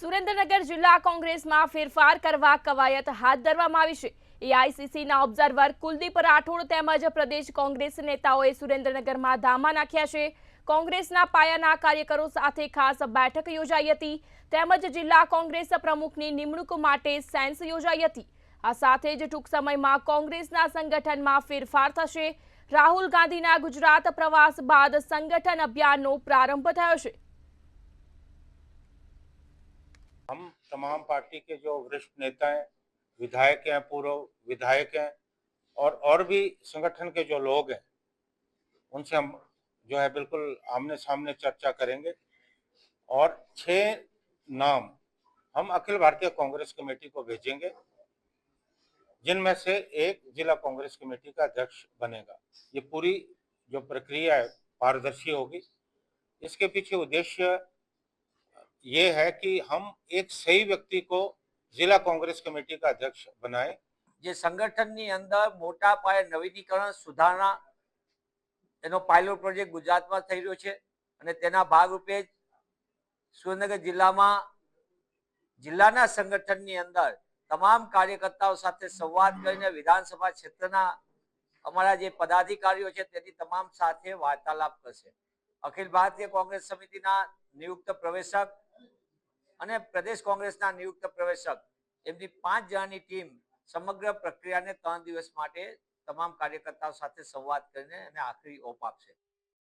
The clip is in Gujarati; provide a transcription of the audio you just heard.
સુરેન્દ્રનગર જિલ્લા કોંગ્રેસમાં ફેરફાર કરવા કવાયત હાથ ધરવામાં આવી છે। એઆઈસીસીના ઓબ્ઝર્વર કુલદીપ રાઠોડ તેમજ પ્રદેશ કોંગ્રેસ નેતાઓએ સુરેન્દ્રનગરમાં ધામા નાખ્યા છે। કોંગ્રેસના પાયાના કાર્યકરો સાથે ખાસ બેઠક યોજાઈ હતી તેમજ જિલ્લા કોંગ્રેસ પ્રમુખની નિમણૂક માટે સેન્સ યોજાઈ હતી। આ સાથે જ ટૂંક સમયમાં કોંગ્રેસના સંગઠનમાં ફેરફાર થશે। રાહુલ ગાંધીના ગુજરાત પ્રવાસ બાદ સંગઠન અભિયાનનો પ્રારંભ થયો છે। हम तमाम पार्टी के जो वरिष्ठ नेता हैं, विधायक हैं, पूर्व विधायक हैं और भी संगठन के जो लोग हैं, उनसे हम जो है बिल्कुल आमने सामने चर्चा करेंगे और 6 नाम हम अखिल भारतीय कांग्रेस कमेटी को भेजेंगे, जिनमें से एक जिला कांग्रेस कमेटी का अध्यक्ष बनेगा। ये पूरी जो प्रक्रिया है पारदर्शी होगी। इसके पीछे उद्देश्य ये है कि हम एक सही व्यक्ति को जिला कांग्रेस कमेटी का अध्यक्ष बनाए। જે સંગઠનની અંદર મોટા પાયે નવીનીકરણ સુધારણા એનો પાયલોટ પ્રોજેક્ટ ગુજરાતમાં થઈ રહ્યો છે અને તેના ભાગરૂપે સુરેન્દ્રનગર જિલ્લાના સંગઠનની અંદર તમામ કાર્યકર્તાઓ સાથે સંવાદ કરીને વિધાનસભા ક્ષેત્રના અમારા જે પદાધિકારીઓ છે તેની તમામ સાથે વાર્તાલાપ કરશે। અખિલ ભારતીય કોંગ્રેસ સમિતિના નિયુક્ત પ્રવેશક અને પ્રદેશ કોંગ્રેસના નિયુક્ત પ્રવેશક એમની 5 જણાની ટીમ સમગ્ર પ્રક્રિયાને 3 દિવસ માટે તમામ કાર્યકર્તાઓ સાથે સંવાદ કરીને અને આખરી ઓપ આપશે।